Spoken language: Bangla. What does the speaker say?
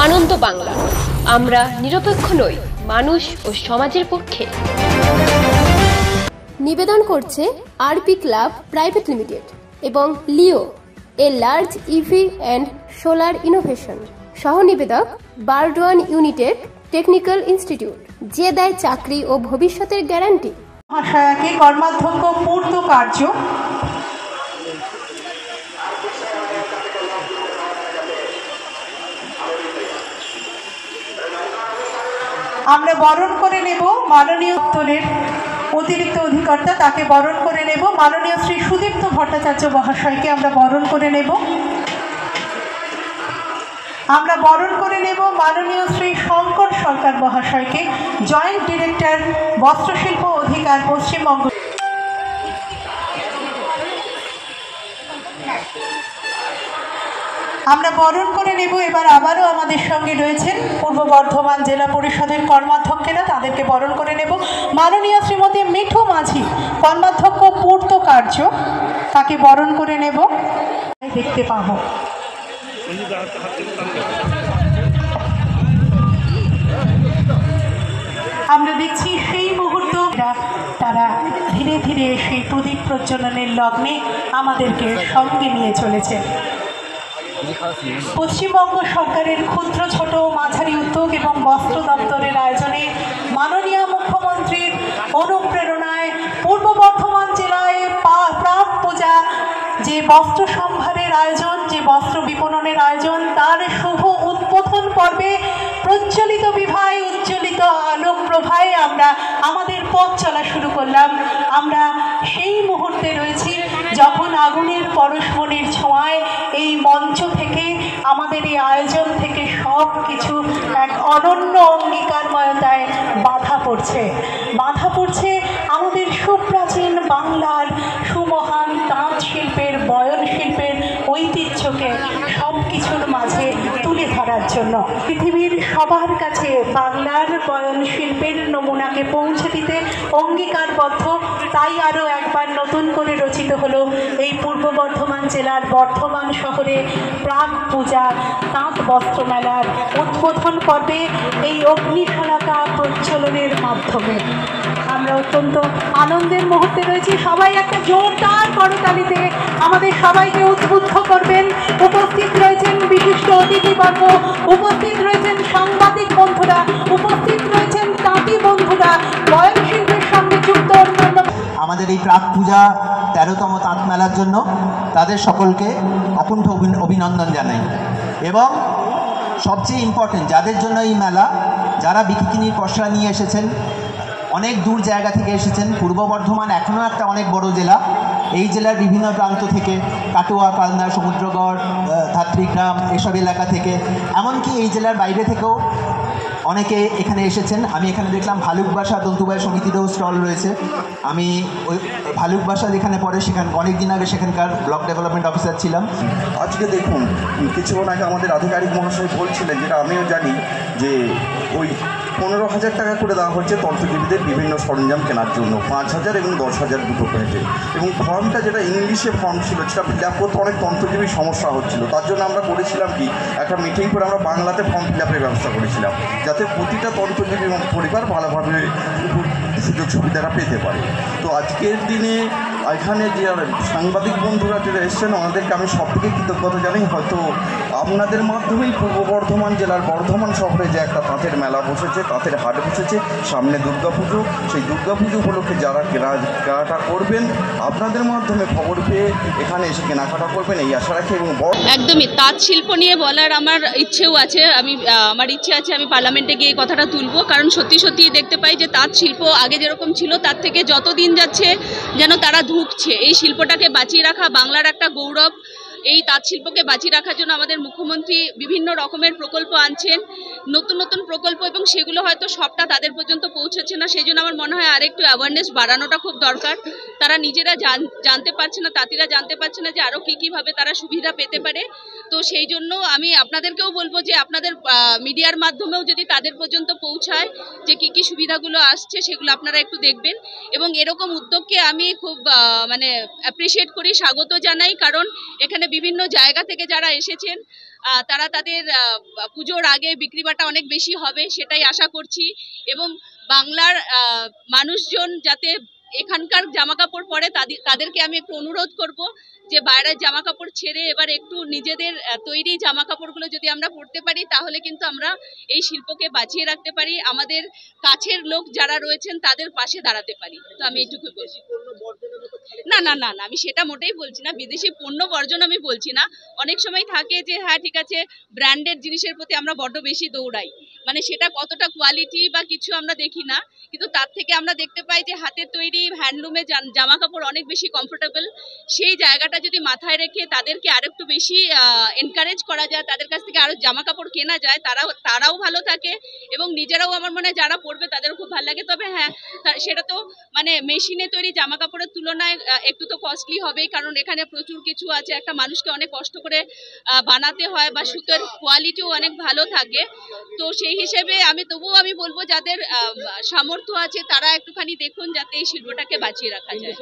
আনন্দ বাংলা, আমরা নিরপেক্ষ নই, মানুষ ও সমাজের পক্ষে। নিবেদন করছে আরপি ক্লাব প্রাইভেট লিমিটেড এবং Leo, a large EV and solar innovation. সহ নিবেদক বারডোয়ান ইউনিটেক টেকনিক্যাল ইনস্টিটিউট, যে দেয় চাকরি ও ভবিষ্যতের গ্যারান্টি। মহাশয়াকে কর্মাধ্যক্ষ পূর্ত কার্য আমরা বরণ করে নেব। মাননীয় উত্তরের অতিরিক্ত অধিকর্তা, তাকে বরণ করে নেব। মাননীয় শ্রী সুদীপ্ত ভট্টাচার্য মহাশয়কে আমরা বরণ করে নেব। আমরা বরণ করে নেব মাননীয় শ্রী শঙ্কর সরকার মহাশয়কে, জয়েন্ট ডিরেক্টর বস্ত্রশিল্প অধিকার পশ্চিমবঙ্গ। আমরা বরণ করে নেব। এবার আবারও আমাদের সঙ্গে রয়েছেন পূর্ব বর্ধমান জেলা পরিষদের কর্মাধ্যক্ষেরা, তাদেরকে বরণ করে নেব। মাননীয় শ্রীমতী মিঠু মাঝি, কর্মাধ্যক্ষ পূর্ত কার্য, তাকে বরণ করে নেব। দেখতে পাবো আমরা দেখছি সেই মুহূর্ত তারা ধীরে ধীরে সেই প্রদীপ প্রজ্বলনের লগ্নে আমাদেরকে সঙ্গে নিয়ে চলেছে। পশ্চিমবঙ্গ সরকারের ক্ষুদ্র ছোট মাঝারি উদ্যোগ এবং বস্ত্র দপ্তরের আয়োজনে মাননীয় মুখ্যমন্ত্রীর অনুপ্রেরণায় পূর্ব বর্ধমান জেলায় প্রাক পূজা যে বস্ত্র সম্ভারের আয়োজন, যে বস্ত্র বিপণনের আয়োজন, তার শুভ উদ্বোধন পর্বে প্রজ্বলিত বিভায় উজ্জ্বলিত আলোক প্রভায় আমরা আমাদের পথ চলা শুরু করলাম। আমরা সেই মুহূর্তে রয়েছি যখন আগুনের পরশমণির ছোঁয়ায় এই মঞ্চ থেকে, আমাদের এই আয়োজন থেকে সব কিছু এক অনন্য অঙ্গীকারময়তায় বাধা পড়ছে আমাদের সুপ্রাচীন বাংলার সুমহান তাঁত শিল্পের, বয়ন শিল্পের ঐতিহ্যকে সব কিছুর মাঝে তুলে ধরার জন্য, পৃথিবীর সবার কাছে বাংলার বয়ন শিল্পের নমুনাকে পৌঁছে দিতে অঙ্গীকারবদ্ধ। তাই আরও একবার নতুন করে রচিত হলো এই পূর্ব বর্ধমান জেলার বর্ধমান শহরে প্রাক পূজা তাঁত বস্ত্র মেলার উদ্বোধন পর্বে এই অগ্নিশলাকা প্রজ্বলনের মাধ্যমে আমরা অত্যন্ত আনন্দের মুহূর্তে রয়েছি। সবাই একটা জোরদার করতালিতে আমাদের সবাইকে উদ্বুদ্ধ করবেন। উপস্থিত রয়েছেন বিশিষ্ট অতিথিবর্গ, উপস্থিত রয়েছেন সাংবাদিক বন্ধুরা, উপস্থিত রয়েছেন তাঁতি বন্ধুরা, বয়ন শিল্পের সঙ্গে যুক্ত অন্যান্য। আমাদের এই প্রাক পূজা 13তম তাঁত মেলার জন্য তাদের সকলকে অকুণ্ঠ অভিনন্দন জানাই। এবং সবচেয়ে ইম্পর্টেন্ট, যাদের জন্য এই মেলা, যারা বিকিনির পসরা নিয়ে এসেছেন, অনেক দূর জায়গা থেকে এসেছেন। পূর্ব বর্ধমান এখনও একটা অনেক বড় জেলা। এই জেলার বিভিন্ন প্রান্ত থেকে, কাটোয়া, কালনা, সমুদ্রগড়, ধাত্রীগ্রাম, এসব এলাকা থেকে, এমনকি এই জেলার বাইরে থেকেও অনেকে এখানে এসেছেন। আমি এখানে দেখলাম ভালুকবাসা দন্তুবাই সমিতিতেও স্টল রয়েছে। আমি ওই ভালুকবাসা যেখানে পড়ে, সেখানে অনেকদিন আগে সেখানকার ব্লক ডেভেলপমেন্ট অফিসার ছিলাম। আজকে দেখুন, কিছুক্ষণ আগে আমাদের আধিকারিক মহাশয় বলছিলেন, যেটা আমিও জানি, যে ওই 15,000 টাকা করে দেওয়া হচ্ছে তন্ত্রজীবীদের বিভিন্ন সরঞ্জাম কেনার জন্য, 5,000 এবং 10,000 দুটো করেছে। এবং ফর্মটা যেটা ইংলিশে ফর্ম ছিল, সেটা ফিল আপ করতে অনেক তন্ত্রজীবীর সমস্যা হচ্ছিল। তার জন্য আমরা করেছিলাম কি, একটা মিটিং করে আমরা বাংলাতে ফর্ম ফিল আপের ব্যবস্থা করেছিলাম, যাতে প্রতিটা তন্ত্রজীবী এবং পরিবার ভালোভাবে সুযোগ সুবিধাটা পেতে পারে। তো আজকের দিনে এখানে যে সাংবাদিক বন্ধুরা যারা এসছেন, ওনাদেরকে আমি সব থেকে কৃতজ্ঞতা জানাই। হয়তো আপনাদের মাধ্যমেই পূর্ব বর্ধমান জেলার বর্ধমান শহরে যে একটা তাঁতের মেলা বসেছে, তাঁতের হাট বসেছে, সামনে দুর্গাপুজো, সেই দুর্গাপুজো উপলক্ষে যারা কেনাকাটা করবেন, আপনাদের মাধ্যমে খবর পেয়ে এখানে এসে কেনাকাটা করবেন, এই আশা রাখি। এবং একদমই তাঁত শিল্প নিয়ে বলার আমার ইচ্ছেও আছে। আমার ইচ্ছে আছে আমি পার্লামেন্টে গিয়ে এই কথাটা তুলবো, কারণ সত্যি সত্যি দেখতে পাই যে তাঁত শিল্প আগে যেরকম ছিল, তার থেকে যত দিন যাচ্ছে যেন তারা ধুঁকছে। এই শিল্পটাকে বাঁচিয়ে রাখা বাংলার একটা গৌরব। এই তাঁত শিল্পকে বাঁচিয়ে রাখার জন্য আমাদের মুখ্যমন্ত্রী বিভিন্ন রকমের প্রকল্প আনছেন, নতুন নতুন প্রকল্প, এবং সেগুলো হয়তো সবটা তাদের পর্যন্ত পৌঁছচ্ছে না। সেই জন্য আমার মনে হয় আরেকটু অ্যাওয়ারনেস বাড়ানোটা খুব দরকার। তারা নিজেরা জানতে পারছে না, তাঁতিরা জানতে পারছে না যে আরও কীভাবে তারা সুবিধা পেতে পারে। তো সেই জন্য আমি আপনাদেরকেও বলবো যে আপনাদের মিডিয়ার মাধ্যমেও যদি তাদের পর্যন্ত পৌঁছায় যে কী সুবিধাগুলো আসছে, সেগুলো আপনারা একটু দেখবেন। এবং এরকম উদ্যোগকে আমি খুব অ্যাপ্রিসিয়েট করি, স্বাগত জানাই, কারণ এখানে বিভিন্ন জায়গা থেকে যারা এসেছেন তারা তাদের পুজোর আগে বিক্রিবাটা অনেক বেশি হবে সেটাই আশা করছি। এবং বাংলার মানুষজন যাতে এখানকার জামা কাপড় পরে তাদেরকে আমি একটু অনুরোধ করব যে বাইরের জামা কাপড় ছেড়ে এবার একটু নিজেদের তৈরি জামা কাপড়গুলো যদি আমরা পরতে পারি তাহলে কিন্তু আমরা এই শিল্পকে বাঁচিয়ে রাখতে পারি, আমাদের কাছের লোক যারা রয়েছেন তাদের পাশে দাঁড়াতে পারি। তো আমি এইটুকু বলছি। না না না না, আমি সেটা মোটেই বলছি না, বিদেশি পণ্য বর্জন আমি বলছি না। অনেক সময় থাকে যে হ্যাঁ ঠিক আছে ব্র্যান্ডেড জিনিসের প্রতি আমরা বড্ড বেশি দৌড়াই, মানে সেটা কতটা কোয়ালিটি বা কিছু আমরা দেখি না, কিন্তু তার থেকে আমরা দেখতে পাই যে হাতের তৈরি হ্যান্ডলুমে জামা কাপড় অনেক বেশি কমফোর্টেবল। সেই জায়গাটা যদি মাথায় রেখে তাদেরকে আরেকটু বেশি এনকারেজ করা যায়, তাদের কাছ থেকে আরো জামা কাপড় কেনা যায়, তারাও ভালো থাকে এবং নিজেরাও আমার মনে হয় যারা পরবে তাদেরও খুব ভালো লাগে। তবে হ্যাঁ সেটা তো মানে মেশিনে তৈরি জামা কাপড়ের তুলনায় একটু তো কস্টলি হবেই, কারণ এখানে প্রচুর কিছু আছে, একটা মানুষকে অনেক কষ্ট করে বানাতে হয় বা সুতোর কোয়ালিটিও অনেক ভালো থাকে। তো সেই হিসেবে তবুও আমি বলবো যাদের সামর্থ্য আছে তারা একটুখানি দেখুন যাতে এই শিল্পটাকে বাঁচিয়ে রাখা যায়।